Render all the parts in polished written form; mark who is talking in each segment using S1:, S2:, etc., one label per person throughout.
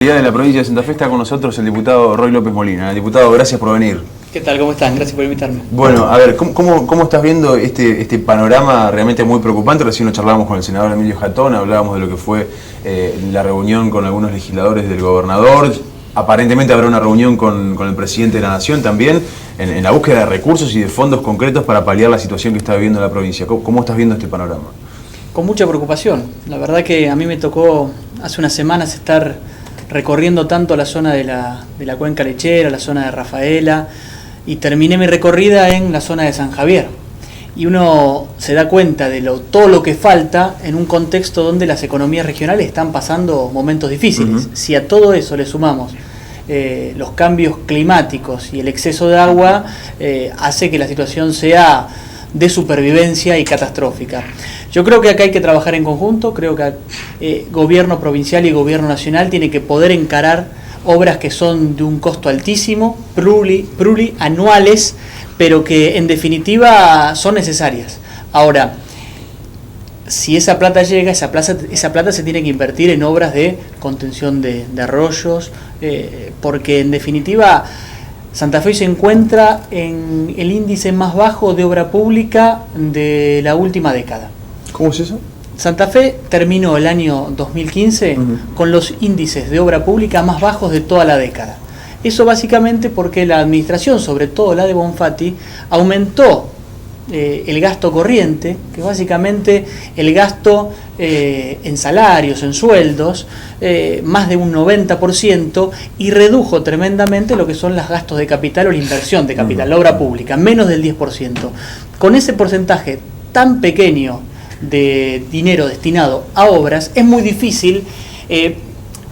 S1: De la provincia de Santa Fe está con nosotros el diputado Roy López Molina. Diputado, gracias por venir.
S2: ¿Qué tal? ¿Cómo están? Gracias por invitarme.
S1: Bueno, a ver, ¿cómo estás viendo este panorama realmente muy preocupante? Recién lo charlábamos con el senador Emilio Jatón, hablábamos de lo que fue la reunión con algunos legisladores del gobernador. Aparentemente habrá una reunión con el presidente de la Nación también en la búsqueda de recursos y de fondos concretos para paliar la situación que está viviendo la provincia. ¿Cómo estás viendo este panorama?
S2: Con mucha preocupación. La verdad que a mí me tocó hace unas semanas estar recorriendo tanto la zona de la cuenca lechera, la zona de Rafaela, y terminé mi recorrida en la zona de San Javier. Y uno se da cuenta de todo lo que falta en un contexto donde las economías regionales están pasando momentos difíciles. Si a todo eso le sumamos los cambios climáticos y el exceso de agua, hace que la situación sea de supervivencia y catastrófica. Yo creo que acá hay que trabajar en conjunto, creo que gobierno provincial y gobierno nacional tienen que poder encarar obras que son de un costo altísimo, plurianuales, pero que en definitiva son necesarias. Ahora, si esa plata llega, esa plata se tiene que invertir en obras de contención de arroyos, porque en definitiva Santa Fe se encuentra en el índice más bajo de obra pública de la última década.
S1: ¿Cómo es eso?
S2: Santa Fe terminó el año 2015 con los índices de obra pública más bajos de toda la década. Eso básicamente porque la administración, sobre todo la de Bonfatti, aumentó el gasto corriente, que básicamente el gasto en salarios, en sueldos, más de un 90%, y redujo tremendamente lo que son los gastos de capital o la inversión de capital, la obra pública, menos del 10%. Con ese porcentaje tan pequeño de dinero destinado a obras, es muy difícil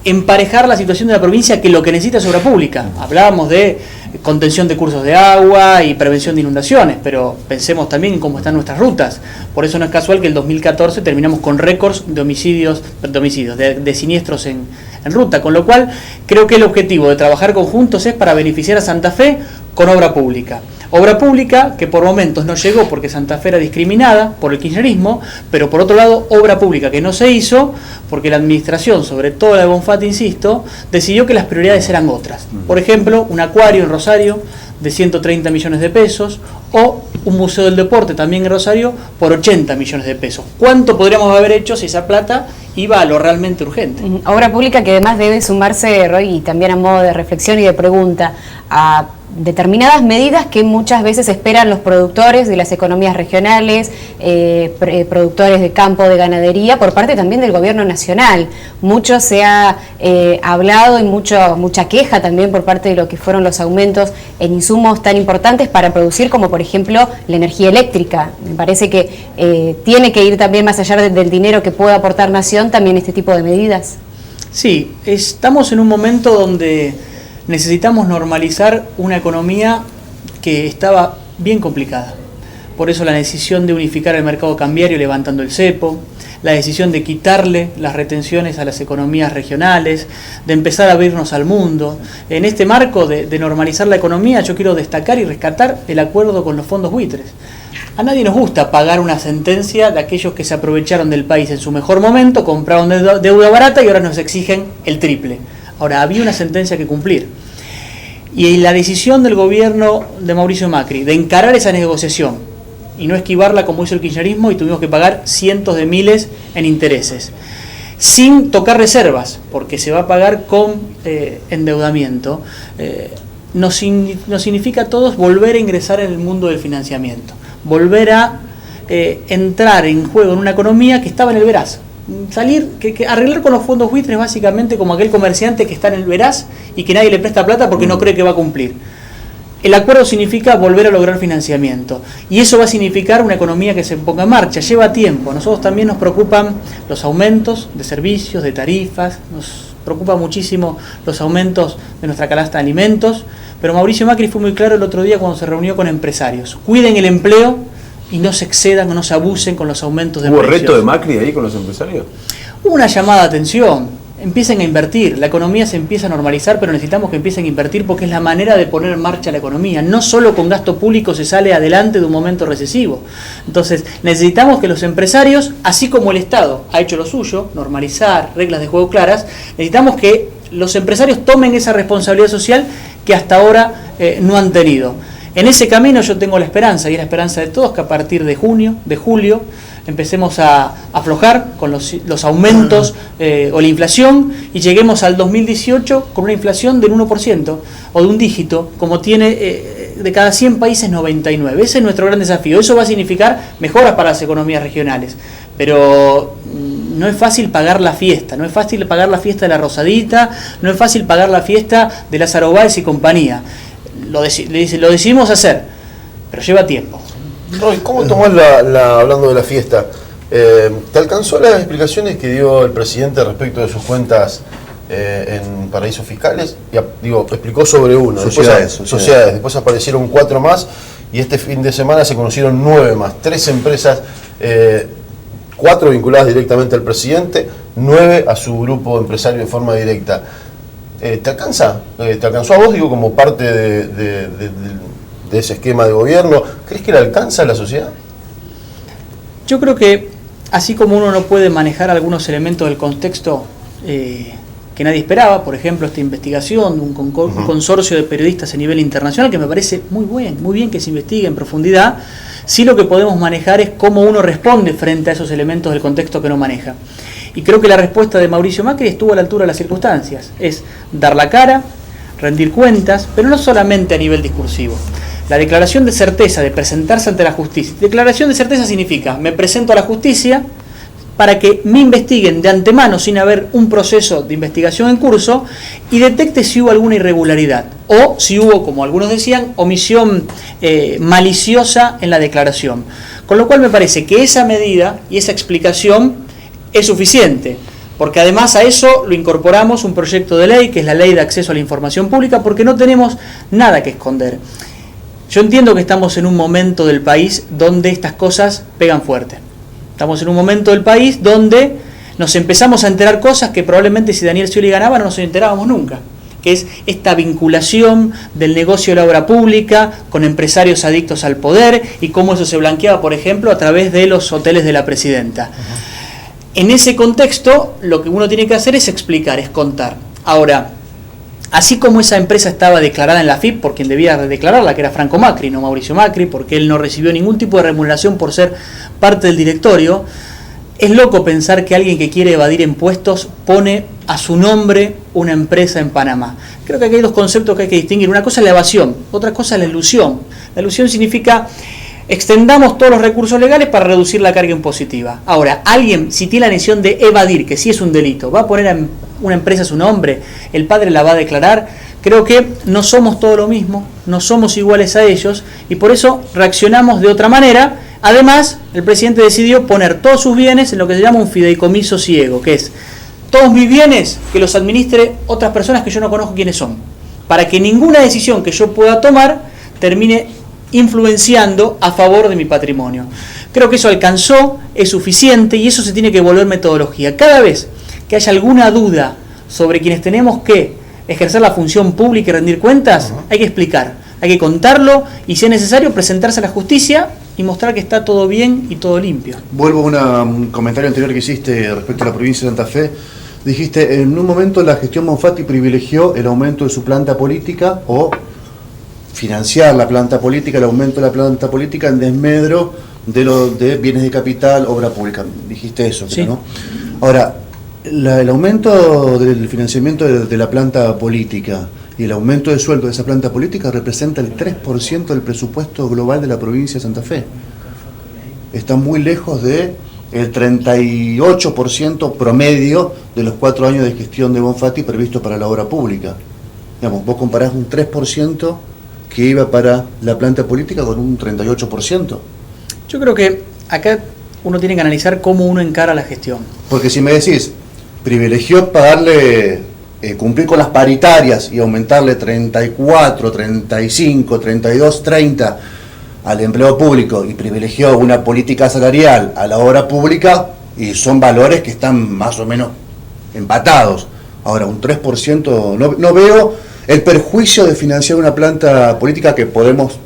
S2: emparejar la situación de la provincia, que lo que necesita es obra pública. Hablábamos de contención de cursos de agua y prevención de inundaciones, pero pensemos también en cómo están nuestras rutas. Por eso no es casual que el 2014 terminamos con récords de siniestros en ruta, con lo cual creo que el objetivo de trabajar conjuntos es para beneficiar a Santa Fe con obra pública. Obra pública que por momentos no llegó porque Santa Fe era discriminada por el kirchnerismo, pero por otro lado obra pública que no se hizo porque la administración, sobre todo la de Bonfatti, insisto, decidió que las prioridades eran otras. Por ejemplo, un acuario en Rosario de 130 millones de pesos o un museo del deporte también en Rosario por 80 millones de pesos. ¿Cuánto podríamos haber hecho si esa plata iba a lo realmente urgente?
S3: Obra pública que además debe sumarse, Roy, y también a modo de reflexión y de pregunta, a determinadas medidas que muchas veces esperan los productores de las economías regionales, productores de campo, de ganadería, por parte también del gobierno nacional. Mucho se ha hablado y mucha queja también por parte de lo que fueron los aumentos en insumos tan importantes para producir, como por ejemplo la energía eléctrica. Me parece que tiene que ir también más allá del dinero que pueda aportar Nación, también este tipo de medidas.
S2: Sí, estamos en un momento donde necesitamos normalizar una economía que estaba bien complicada. Por eso la decisión de unificar el mercado cambiario levantando el cepo, la decisión de quitarle las retenciones a las economías regionales, de empezar a abrirnos al mundo. En este marco de normalizar la economía, yo quiero destacar y rescatar el acuerdo con los fondos buitres. A nadie nos gusta pagar una sentencia de aquellos que se aprovecharon del país en su mejor momento, compraron deuda barata y ahora nos exigen el triple. Ahora, había una sentencia que cumplir. Y la decisión del gobierno de Mauricio Macri de encarar esa negociación y no esquivarla como hizo el kirchnerismo, y tuvimos que pagar cientos de miles en intereses, sin tocar reservas, porque se va a pagar con endeudamiento, nos significa a todos volver a ingresar en el mundo del financiamiento, volver a entrar en juego en una economía que estaba en el veraz. Arreglar con los fondos buitres básicamente como aquel comerciante que está en el veraz y que nadie le presta plata porque no cree que va a cumplir. El acuerdo significa volver a lograr financiamiento, y eso va a significar una economía que se ponga en marcha. Lleva tiempo. A nosotros también nos preocupan los aumentos de servicios, de tarifas, nos preocupa muchísimo los aumentos de nuestra canasta de alimentos, pero Mauricio Macri fue muy claro el otro día cuando se reunió con empresarios: cuiden el empleo y no se excedan o no se abusen con los aumentos de precios.
S1: ¿Hubo reto de Macri ahí con los empresarios?
S2: Hubo una llamada de atención. Empiecen a invertir, la economía se empieza a normalizar, pero necesitamos que empiecen a invertir porque es la manera de poner en marcha la economía. No solo con gasto público se sale adelante de un momento recesivo. Entonces necesitamos que los empresarios, así como el Estado ha hecho lo suyo, normalizar, reglas de juego claras, necesitamos que los empresarios tomen esa responsabilidad social que hasta ahora no han tenido. En ese camino yo tengo la esperanza, y es la esperanza de todos, que a partir de julio, empecemos a aflojar con los aumentos o la inflación y lleguemos al 2018 con una inflación del 1% o de un dígito, como tiene de cada 100 países 99. Ese es nuestro gran desafío. Eso va a significar mejoras para las economías regionales, pero no es fácil pagar la fiesta, no es fácil pagar la fiesta de la Rosadita, no es fácil pagar la fiesta de Lázaro Báez y compañía. Lo decidimos hacer, pero lleva tiempo.
S4: Roy, ¿cómo tomás hablando de la fiesta? ¿Te alcanzó las explicaciones que dio el presidente respecto de sus cuentas en paraísos fiscales? Explicó sobre uno, sociedades. Después aparecieron 4 más y este fin de semana se conocieron 9 más, 3 empresas, 4 vinculadas directamente al presidente, 9 a su grupo empresario de forma directa. ¿Te alcanza? ¿Te alcanzó a vos, como parte de ese esquema de gobierno? ¿Crees que le alcanza a la sociedad?
S2: Yo creo que, así como uno no puede manejar algunos elementos del contexto que nadie esperaba, por ejemplo, esta investigación, un consorcio de periodistas a nivel internacional, que me parece muy bien que se investigue en profundidad, sí lo que podemos manejar es cómo uno responde frente a esos elementos del contexto que no maneja. Y creo que la respuesta de Mauricio Macri estuvo a la altura de las circunstancias. Es dar la cara, rendir cuentas, pero no solamente a nivel discursivo. La declaración de certeza de presentarse ante la justicia. Declaración de certeza significa, me presento a la justicia para que me investiguen de antemano sin haber un proceso de investigación en curso y detecte si hubo alguna irregularidad o si hubo, como algunos decían, omisión maliciosa en la declaración. Con lo cual me parece que esa medida y esa explicación es suficiente, porque además a eso lo incorporamos un proyecto de ley, que es la Ley de Acceso a la Información Pública, porque no tenemos nada que esconder. Yo entiendo que estamos en un momento del país donde estas cosas pegan fuerte. Estamos en un momento del país donde nos empezamos a enterar cosas que probablemente si Daniel Scioli ganaba no nos enterábamos nunca, que es esta vinculación del negocio de la obra pública con empresarios adictos al poder y cómo eso se blanqueaba, por ejemplo, a través de los hoteles de la presidenta. En ese contexto, lo que uno tiene que hacer es explicar, es contar. Ahora, así como esa empresa estaba declarada en la AFIP por quien debía declararla, que era Franco Macri, no Mauricio Macri, porque él no recibió ningún tipo de remuneración por ser parte del directorio, es loco pensar que alguien que quiere evadir impuestos pone a su nombre una empresa en Panamá. Creo que aquí hay 2 conceptos que hay que distinguir. Una cosa es la evasión, otra cosa es la elusión. La elusión significa extendamos todos los recursos legales para reducir la carga impositiva. Ahora, alguien, si tiene la intención de evadir, que sí es un delito, va a poner a una empresa a su nombre, el padre la va a declarar. Creo que no somos todo lo mismo, no somos iguales a ellos, y por eso reaccionamos de otra manera. Además, el presidente decidió poner todos sus bienes en lo que se llama un fideicomiso ciego, que es todos mis bienes que los administre otras personas que yo no conozco quiénes son, para que ninguna decisión que yo pueda tomar termine influenciando a favor de mi patrimonio. Creo que eso alcanzó, es suficiente y eso se tiene que volver metodología. Cada vez que haya alguna duda sobre quienes tenemos que ejercer la función pública y rendir cuentas, hay que explicar, hay que contarlo y si es necesario presentarse a la justicia y mostrar que está todo bien y todo limpio.
S5: Vuelvo a un comentario anterior que hiciste respecto a la provincia de Santa Fe. Dijiste, en un momento la gestión Bonfatti privilegió el aumento de su planta política o financiar la planta política, el aumento de la planta política en desmedro de bienes de capital, obra pública. Dijiste eso,
S2: sí.
S5: ¿no? Ahora, el aumento del financiamiento de la planta política y el aumento de sueldo de esa planta política representa el 3% del presupuesto global de la provincia de Santa Fe. Está muy lejos del 38% promedio de los 4 años de gestión de Bonfatti previsto para la obra pública. Digamos, vos comparás un 3% que iba para la planta política con un 38%.
S2: Yo creo que acá uno tiene que analizar cómo uno encara la gestión.
S5: Porque si me decís, privilegió pagarle, cumplir con las paritarias y aumentarle 34, 35, 32, 30 al empleo público y privilegió una política salarial a la obra pública, y son valores que están más o menos empatados. Ahora, un 3%, no veo el perjuicio de financiar una planta política que podemos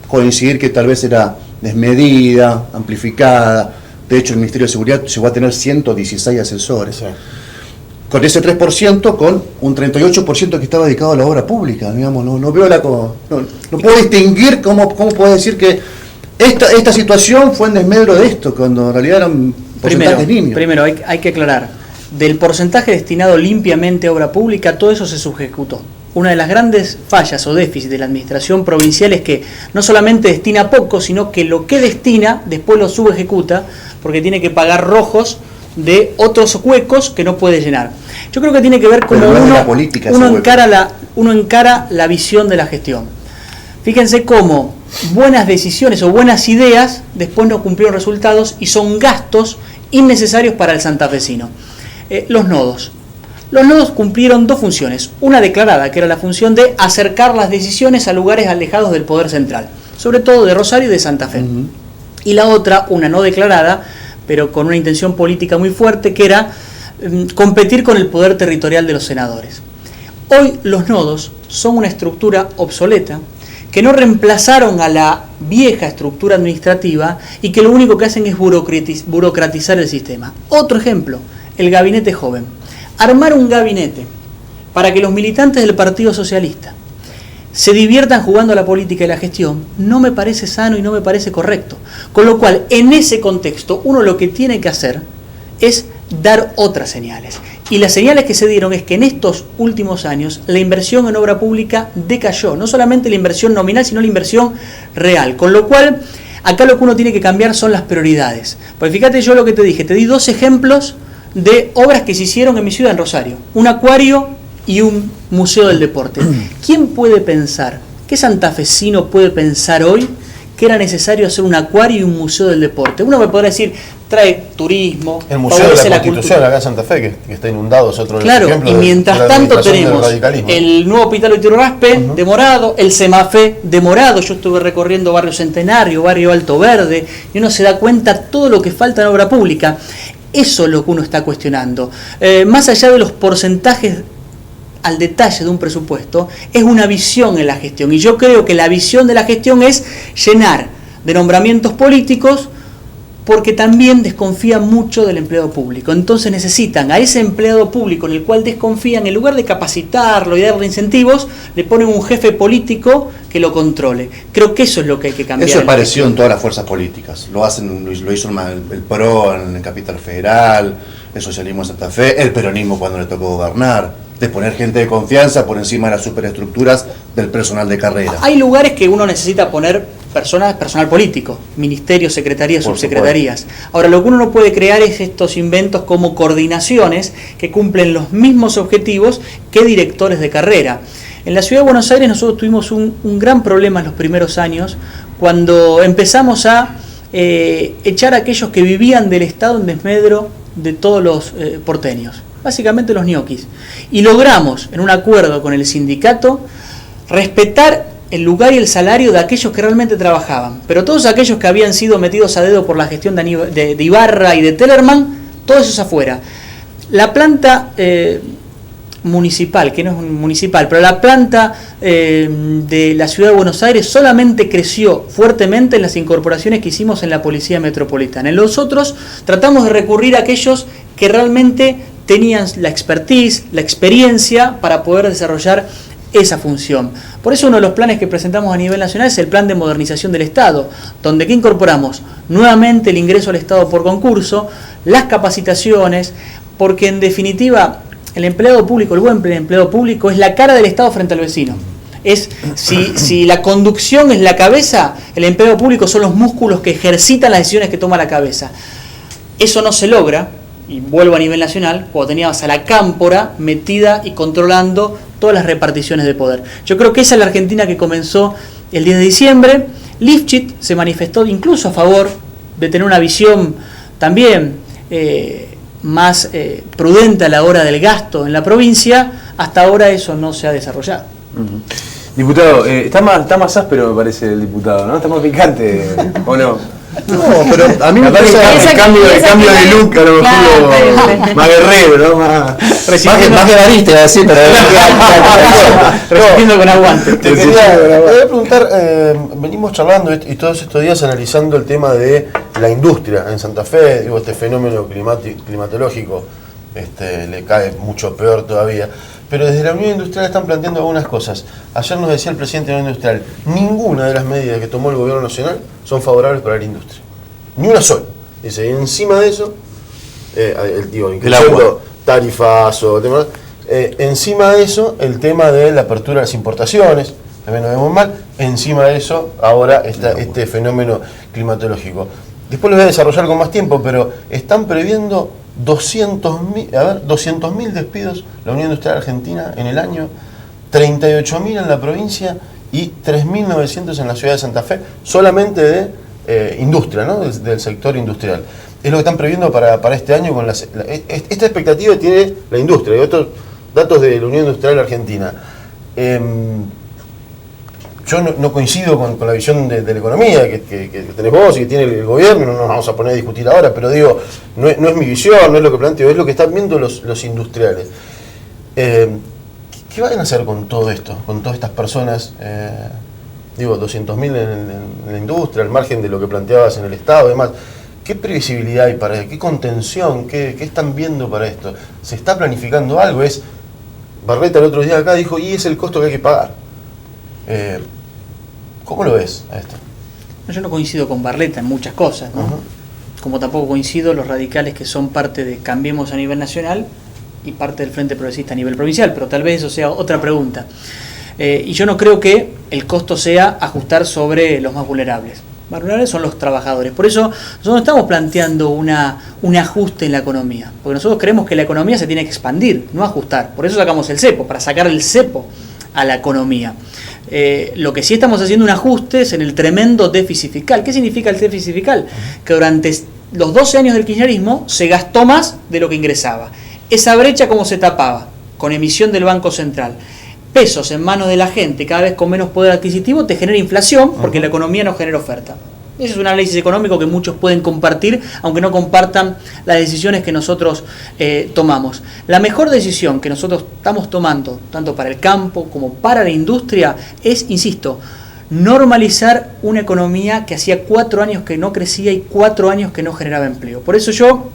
S5: coincidir que tal vez era desmedida, amplificada. De hecho, el Ministerio de Seguridad llegó a tener 116 asesores. Sí. con ese 3%, con un 38% que estaba dedicado a la obra pública, digamos, no veo no puedo distinguir cómo puedo decir que esta situación fue en desmedro de esto, cuando en realidad eran porcentajes niños.
S2: Primero hay que aclarar, del porcentaje destinado limpiamente a obra pública, todo eso se subejecutó. Una de las grandes fallas o déficits de la administración provincial es que no solamente destina poco, sino que lo que destina después lo subejecuta, porque tiene que pagar rojos de otros huecos que no puede llenar. Yo creo que tiene que ver cómo uno encara la visión de la gestión. Fíjense cómo buenas decisiones o buenas ideas después no cumplieron resultados y son gastos innecesarios para el santafesino. Los nodos. Los nodos cumplieron dos funciones. Una declarada, que era la función de acercar las decisiones a lugares alejados del poder central, sobre todo de Rosario y de Santa Fe. Y la otra, una no declarada, pero con una intención política muy fuerte, que era competir con el poder territorial de los senadores. Hoy los nodos son una estructura obsoleta, que no reemplazaron a la vieja estructura administrativa y que lo único que hacen es burocratizar el sistema. Otro ejemplo, el gabinete joven. Armar un gabinete para que los militantes del Partido Socialista se diviertan jugando a la política y la gestión no me parece sano y no me parece correcto. Con lo cual, en ese contexto, uno lo que tiene que hacer es dar otras señales. Y las señales que se dieron es que en estos últimos años la inversión en obra pública decayó. No solamente la inversión nominal, sino la inversión real. Con lo cual, acá lo que uno tiene que cambiar son las prioridades. Pues fíjate yo lo que te dije, te di dos ejemplos de obras que se hicieron en mi ciudad, en Rosario. Un acuario y un museo del deporte. ¿Quién puede pensar, qué santafesino puede pensar hoy que era necesario hacer un acuario y un museo del deporte? Uno me podrá decir, trae turismo,
S4: el Museo de la Constitución acá en Santa Fe, que está inundado, es otro
S2: claro,
S4: ejemplo.
S2: Y mientras tanto tenemos el nuevo hospital Iturraspe demorado, el Semafé demorado. Yo estuve recorriendo Barrio Centenario, Barrio Alto Verde, y uno se da cuenta todo lo que falta en obra pública. Eso es lo que uno está cuestionando. Más allá de los porcentajes al detalle de un presupuesto, es una visión en la gestión. Y yo creo que la visión de la gestión es llenar de nombramientos políticos, porque también desconfían mucho del empleado público. Entonces necesitan a ese empleado público en el cual desconfían, en lugar de capacitarlo y darle incentivos, le ponen un jefe político que lo controle. Creo que eso es lo que hay que cambiar.
S5: Eso es parecido en todas las fuerzas políticas. Lo hizo el PRO en Capital Federal, el socialismo en Santa Fe, el peronismo cuando le tocó gobernar, de poner gente de confianza por encima de las superestructuras del personal de carrera.
S2: Hay lugares que uno necesita poner personal político, ministerios, secretarías, subsecretarías. Ahora, lo que uno no puede crear es estos inventos como coordinaciones que cumplen los mismos objetivos que directores de carrera. En la Ciudad de Buenos Aires nosotros tuvimos un gran problema en los primeros años, cuando empezamos a echar a aquellos que vivían del Estado en desmedro de todos los porteños, básicamente los ñoquis. Y logramos, en un acuerdo con el sindicato, respetar el lugar y el salario de aquellos que realmente trabajaban. Pero todos aquellos que habían sido metidos a dedo por la gestión de Ibarra y de Tellerman, todo eso es afuera. La planta municipal, que no es municipal, pero la planta de la Ciudad de Buenos Aires solamente creció fuertemente en las incorporaciones que hicimos en la Policía Metropolitana. En los otros tratamos de recurrir a aquellos que realmente tenían la expertise, la experiencia para poder desarrollar esa función. Por eso uno de los planes que presentamos a nivel nacional es el plan de modernización del Estado, donde ¿qué incorporamos? Nuevamente el ingreso al Estado por concurso, las capacitaciones, porque en definitiva el empleado público, el buen empleado público es la cara del Estado frente al vecino. Si la conducción es la cabeza, el empleado público son los músculos que ejercitan las decisiones que toma la cabeza. Eso no se logra, y vuelvo a nivel nacional, cuando teníamos a la cámpora metida y controlando todas las reparticiones de poder. Yo creo que esa es la Argentina que comenzó el 10 de diciembre. Lifchit se manifestó incluso a favor de tener una visión también más prudente a la hora del gasto en la provincia. Hasta ahora eso no se ha desarrollado.
S1: Diputado, está más áspero me parece el diputado, ¿no? Está más picante, ¿o no?
S5: No, pero a mí me parece
S1: el cambio de look, a lo mejor más guerrero, ¿no? Más guevarista, así, pero
S2: resistiendo con aguante.
S4: Te quería preguntar, venimos charlando y todos estos días analizando el tema de la industria en Santa Fe, digo, este fenómeno climatológico le cae mucho peor todavía. Pero desde la Unión Industrial están planteando algunas cosas. Ayer nos decía el presidente de la Unión Industrial, ninguna de las medidas que tomó el gobierno nacional son favorables para la industria. Ni una sola. Dice, y encima de eso, incluyendo tarifazo, demás, encima de eso, el tema de la apertura de las importaciones, también nos vemos mal, encima de eso, ahora está este fenómeno climatológico. Después lo voy a desarrollar con más tiempo, pero están previendo 200.000 despidos la Unión Industrial Argentina en el año, 38.000 en la provincia y 3.900 en la ciudad de Santa Fe, solamente de industria, ¿no? del sector industrial. Es lo que están previendo para este año. Esta expectativa tiene la industria y otros datos de la Unión Industrial Argentina. Yo no coincido con la visión de la economía que tenés vos y que tiene el gobierno, no nos vamos a poner a discutir ahora, pero digo, no es mi visión, no es lo que planteo, es lo que están viendo los industriales. ¿Qué van a hacer con todo esto, con todas estas personas? 200.000 en la industria, al margen de lo que planteabas en el Estado y demás. ¿Qué previsibilidad hay para esto? ¿Qué contención? ¿Qué están viendo para esto? ¿Se está planificando algo? Barletta el otro día acá dijo, y es el costo que hay que pagar. ¿Cómo lo ves a esto?
S2: Yo no coincido con Barletta en muchas cosas, ¿no? Como tampoco coincido los radicales que son parte de Cambiemos a nivel nacional y parte del Frente Progresista a nivel provincial, pero tal vez eso sea otra pregunta. Y yo no creo que el costo sea ajustar sobre los más vulnerables. Más vulnerables son los trabajadores. Por eso nosotros no estamos planteando un ajuste en la economía, porque nosotros creemos que la economía se tiene que expandir, no ajustar. Por eso sacamos el cepo, para sacar el cepo a la economía. Lo que sí estamos haciendo un ajuste es en el tremendo déficit fiscal. ¿Qué significa el déficit fiscal? Que durante los 12 años del kirchnerismo se gastó más de lo que ingresaba. Esa brecha, ¿cómo se tapaba? Con emisión del Banco Central. Pesos en manos de la gente, cada vez con menos poder adquisitivo, te genera inflación porque la economía no genera oferta. Ese es un análisis económico que muchos pueden compartir, aunque no compartan las decisiones que nosotros tomamos. La mejor decisión que nosotros estamos tomando, tanto para el campo como para la industria, es, insisto, normalizar una economía que hacía 4 años que no crecía y 4 años que no generaba empleo. Por eso yo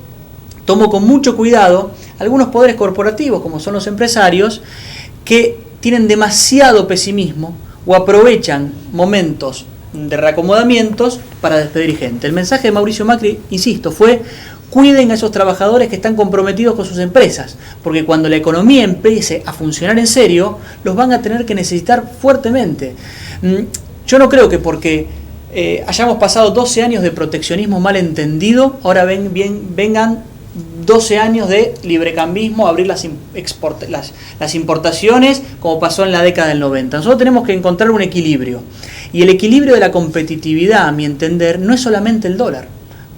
S2: tomo con mucho cuidado algunos poderes corporativos, como son los empresarios, que tienen demasiado pesimismo o aprovechan momentos de reacomodamientos para despedir gente. El mensaje de Mauricio Macri, insisto, fue: cuiden a esos trabajadores que están comprometidos con sus empresas, porque cuando la economía empiece a funcionar en serio, los van a tener que necesitar fuertemente. Yo no creo que porque hayamos pasado 12 años de proteccionismo mal entendido, ahora vengan 12 años de librecambismo, abrir las importaciones, como pasó en la década del 90. Nosotros tenemos que encontrar un equilibrio. Y el equilibrio de la competitividad, a mi entender, no es solamente el dólar.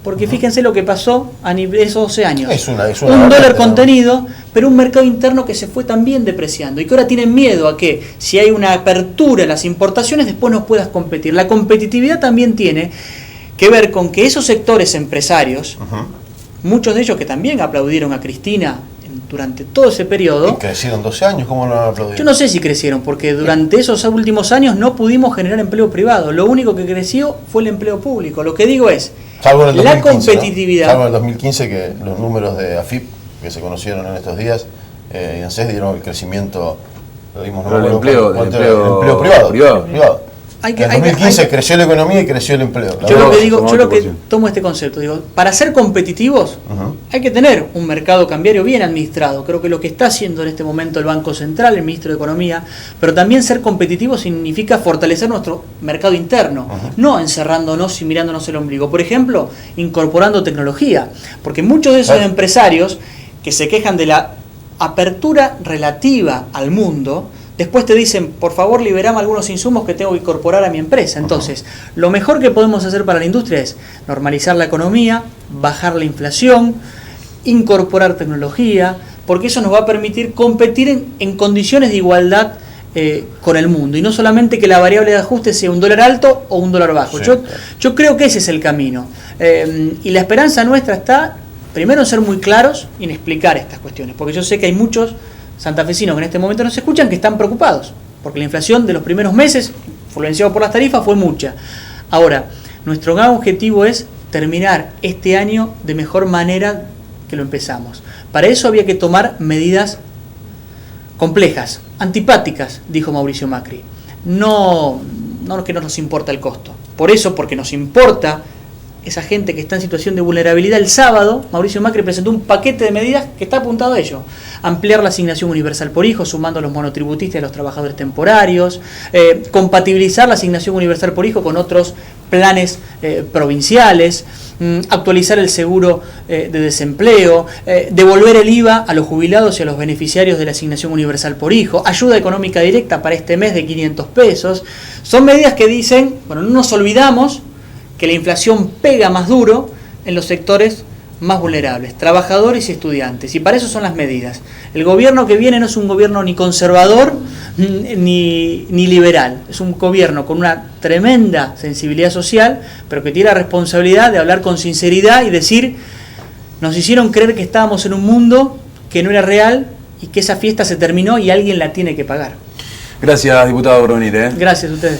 S2: Porque fíjense lo que pasó a nivel de esos 12 años.
S4: Es una
S2: un dólar contenido, pero un mercado interno que se fue también depreciando. Y que ahora tienen miedo a que, si hay una apertura en las importaciones, después no puedas competir. La competitividad también tiene que ver con que esos sectores empresarios, muchos de ellos que también aplaudieron a Cristina durante todo ese periodo.
S4: ¿Y crecieron 12 años? ¿Cómo no aplaudieron?
S2: Yo no sé si crecieron, porque durante esos últimos años no pudimos generar empleo privado. Lo único que creció fue el empleo público. Lo que digo es,
S4: salvo en el 2015,
S2: la competitividad...
S4: ¿no? Salvo en el 2015, que los números de AFIP, que se conocieron en estos días, y ANSES dieron el crecimiento, lo dimos,
S1: el empleo
S4: privado. En 2015 creció la economía y creció el empleo.
S2: Yo lo que tomo este concepto, digo, para ser competitivos hay que tener un mercado cambiario bien administrado. Creo que lo que está haciendo en este momento el Banco Central, el Ministro de Economía, pero también ser competitivo significa fortalecer nuestro mercado interno, no encerrándonos y mirándonos el ombligo. Por ejemplo, incorporando tecnología, porque muchos de esos empresarios que se quejan de la apertura relativa al mundo, después te dicen, por favor, liberame algunos insumos que tengo que incorporar a mi empresa. Entonces, lo mejor que podemos hacer para la industria es normalizar la economía, bajar la inflación, incorporar tecnología, porque eso nos va a permitir competir en condiciones de igualdad con el mundo. Y no solamente que la variable de ajuste sea un dólar alto o un dólar bajo. Sí, yo creo que ese es el camino. Y la esperanza nuestra está, primero, en ser muy claros y en explicar estas cuestiones. Porque yo sé que hay muchos santafesinos que en este momento nos escuchan que están preocupados, porque la inflación de los primeros meses, influenciado por las tarifas, fue mucha. Ahora, nuestro gran objetivo es terminar este año de mejor manera que lo empezamos. Para eso había que tomar medidas complejas, antipáticas, dijo Mauricio Macri. No que no nos importa el costo. Por eso, porque nos importa esa gente que está en situación de vulnerabilidad, el sábado Mauricio Macri presentó un paquete de medidas que está apuntado a ello. Ampliar la asignación universal por hijo, sumando a los monotributistas y a los trabajadores temporarios, compatibilizar la asignación universal por hijo con otros planes provinciales, actualizar el seguro de desempleo, devolver el IVA a los jubilados y a los beneficiarios de la asignación universal por hijo, ayuda económica directa para este mes de 500 pesos. Son medidas que dicen, bueno, no nos olvidamos que la inflación pega más duro en los sectores más vulnerables, trabajadores y estudiantes, y para eso son las medidas. El gobierno que viene no es un gobierno ni conservador ni liberal, es un gobierno con una tremenda sensibilidad social, pero que tiene la responsabilidad de hablar con sinceridad y decir, nos hicieron creer que estábamos en un mundo que no era real y que esa fiesta se terminó y alguien la tiene que pagar.
S1: Gracias, diputado, por venir.
S2: Gracias a ustedes.